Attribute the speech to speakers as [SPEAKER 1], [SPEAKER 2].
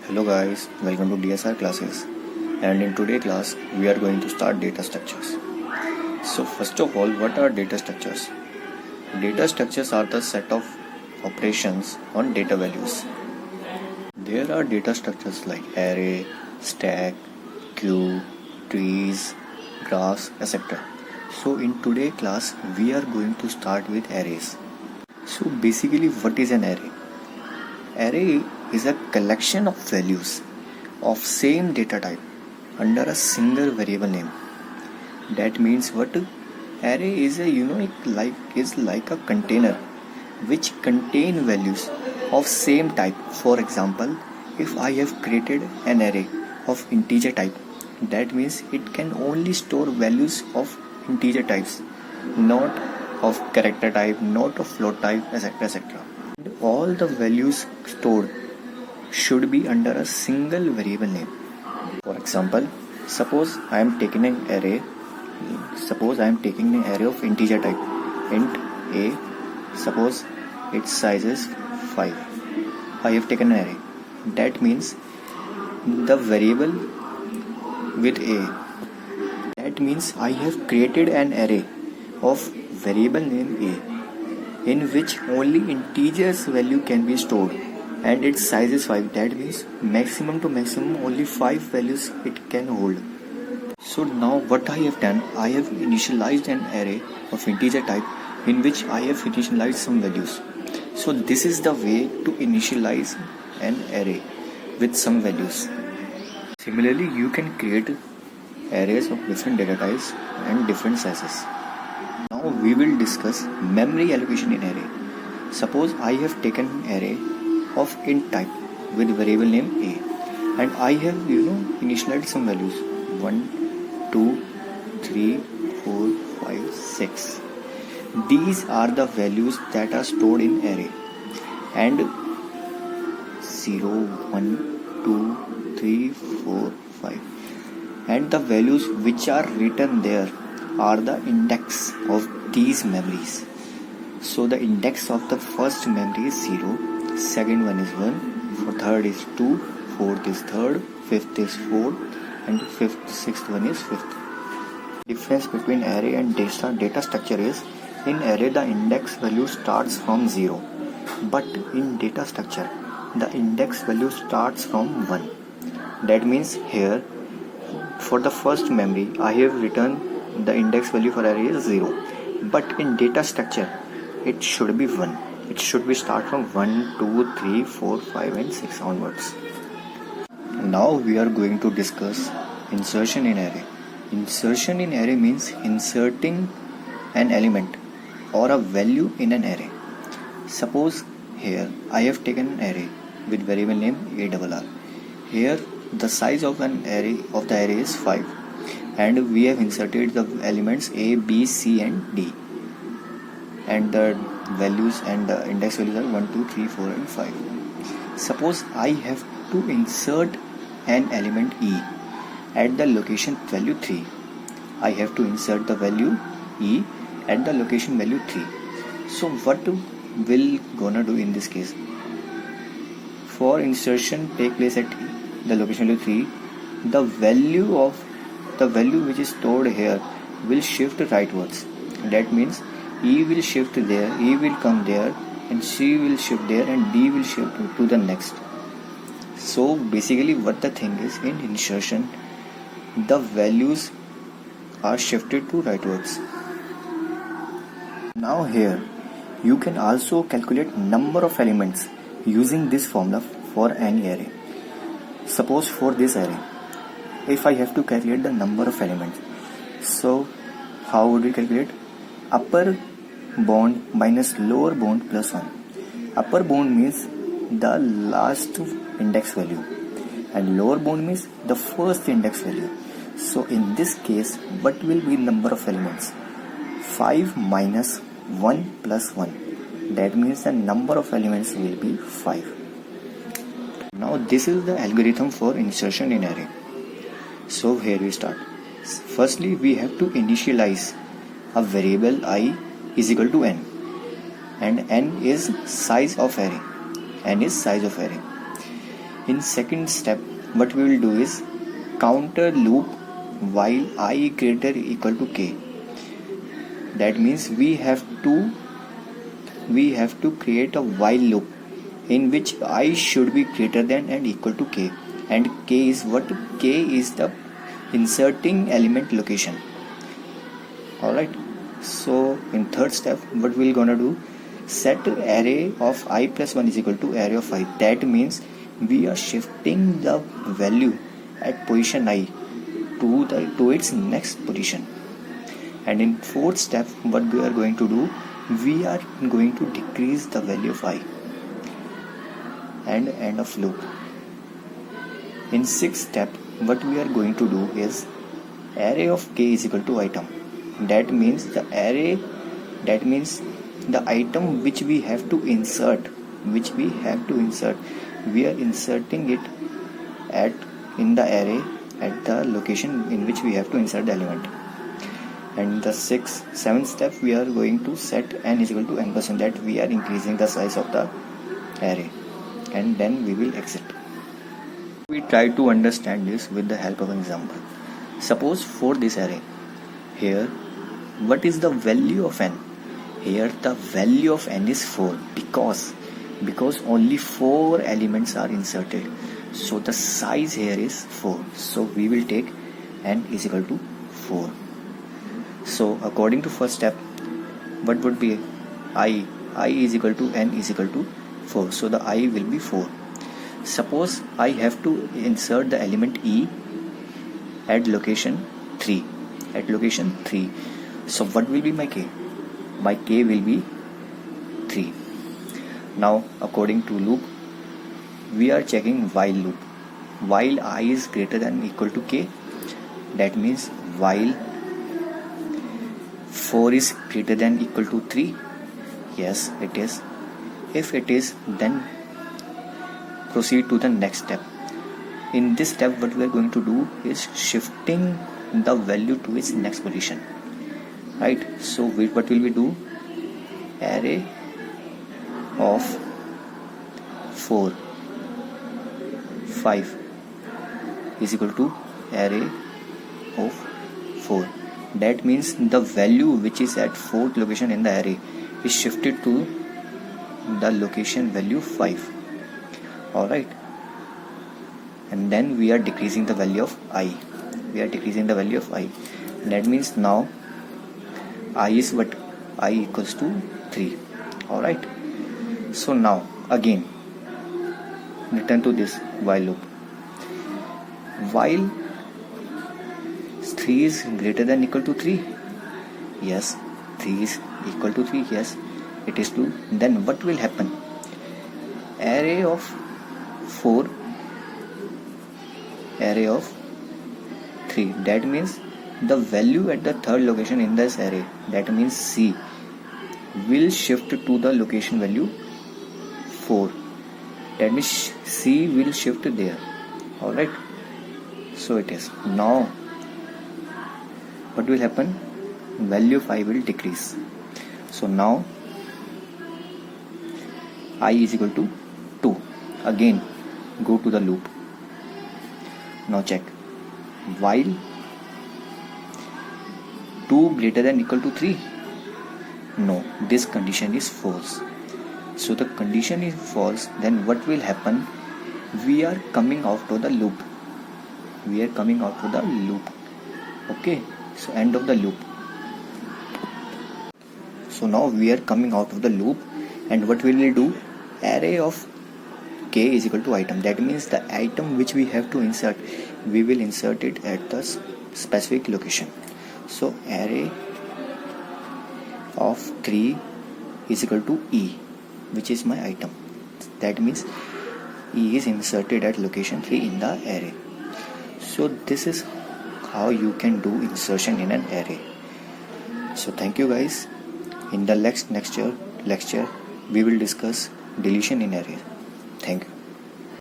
[SPEAKER 1] Hello guys, welcome to DSR classes, and in today's class we are going to start data structures. So first of all, what are data structures? Data structures are the set of operations on data values. There are data structures like array, stack, queue, trees, graphs, etc. So in today's class we are going to start with arrays. So basically, what is an array? Array is a collection of values of same data type under a single variable name. That means what? Array is a like a container which contain values of same type. For example, if I have created an array of integer type, that means it can only store values of integer types, not of character type, not of float type, etc. etc. All the values stored should be under a single variable name. For example, suppose I am taking an array of integer type int a. Suppose its size is 5. I have taken an array. That means the variable with a. That means I have created an array of variable name a, in which only integers value can be stored and its size is 5. That means maximum to maximum only 5 values it can hold. So now what I have done, I have initialized an array of integer type in which I have initialized some values. So this is the way to initialize an array with some values. Similarly, you can create arrays of different data types and different sizes. Now we will discuss memory allocation in array. Suppose I have taken an array of int type with variable name a, and I have initialized some values 1, 2, 3, 4, 5, 6. These are the values that are stored in array, and 0, 1, 2, 3, 4, 5, and the values which are written there are the index of these memories. So the index of the first memory is 0, second one is 1, third is 2, fourth is third, fifth is fourth, and sixth one is fifth. Difference between array and data structure is, in array the index value starts from 0, but in data structure the index value starts from 1. That means here for the first memory I have written the index value for array is 0, but in data structure it should be 1. It should be start from 1, 2, 3, 4, 5 and 6 onwards. Now we are going to discuss insertion in array. Insertion in array means inserting an element or a value in an array. Suppose here I have taken an array with variable name ARR. Here the size of an array is 5, and we have inserted the elements a, b, c and d, and the values and the index values are 1, 2, 3, 4 and 5. Suppose I have to insert an element e at the location value 3. I have to insert the value e at the location value 3. So what will gonna do in this case? For insertion take place at the location value 3, the value which is stored here will shift rightwards. That means e will shift there, e will come there, and c will shift there, and d will shift to the next. So basically what the thing is, in insertion the values are shifted to rightwards. Now here you can also calculate number of elements using this formula for any array. Suppose for this array, if I have to calculate the number of elements, so how would we calculate? Upper bound minus lower bound plus 1. Upper bound means the last index value and lower bound means the first index value. So in this case what will be number of elements? 5 minus 1 plus 1. That means the number of elements will be 5. Now this is the algorithm for insertion in array. So here we start. Firstly we have to initialize a variable I is equal to n, and n is size of array. In second step, what we will do is counter loop while I greater equal to k. That means we have to create a while loop in which I should be greater than and equal to k, and k is what? K is the inserting element location. Alright, so in third step, what we're gonna do, set array of I plus 1 is equal to array of I. That means we are shifting the value at position I to its next position. And in fourth step, what we are going to do, we are going to decrease the value of I and end of loop. In sixth step, what we are going to do is array of k is equal to item. That means the item which we have to insert, we are inserting it in the array at the location in which we have to insert the element. And the seventh step, we are going to set n is equal to n plus 1, that we are increasing the size of the array, and then we will exit. We try to understand this with the help of an example. Suppose for this array, here what is the value of n? Here the value of n is 4 because only 4 elements are inserted, so the size here is 4. So we will take n is equal to 4. So according to first step, what would be I is equal to n is equal to 4, so the I will be 4. Suppose I have to insert the element e at location 3. So what will be my k? My k will be 3. Now according to loop, we are checking while loop. While I is greater than equal to k, that means while 4 is greater than equal to 3. Yes, it is. If it is, then proceed to the next step. In this step, what we are going to do is shifting the value to its next position. Right? So what will we do? Array of 4, 5 is equal to array of 4. That means the value which is at 4th location in the array is shifted to the location value 5. Alright, and then we are decreasing the value of I. That means now I is what? I equals to 3. Alright, so now again return to this while loop. While 3 is greater than equal to 3. Yes, 3 is equal to 3. Yes, it is 2. Then what will happen? Array of 4, array of 3. That means the value at the third location in this array, that means C, will shift to the location value 4. That means C will shift there. Alright, so it is. Now what will happen? Value of I will decrease. So now I is equal to 2. Again go to the loop. Now check. While 2 greater than equal to 3. No, this condition is false. So the condition is false. Then what will happen? We are coming out of the loop. Okay. So end of the loop. So now we are coming out of the loop, and what will we do? Array of k is equal to item. That means the item which we have to insert, we will insert it at the specific location. So array of 3 is equal to E, which is my item. That means E is inserted at location 3 in the array. So this is how you can do insertion in an array. So thank you guys. In the next lecture we will discuss deletion in array. Thank you.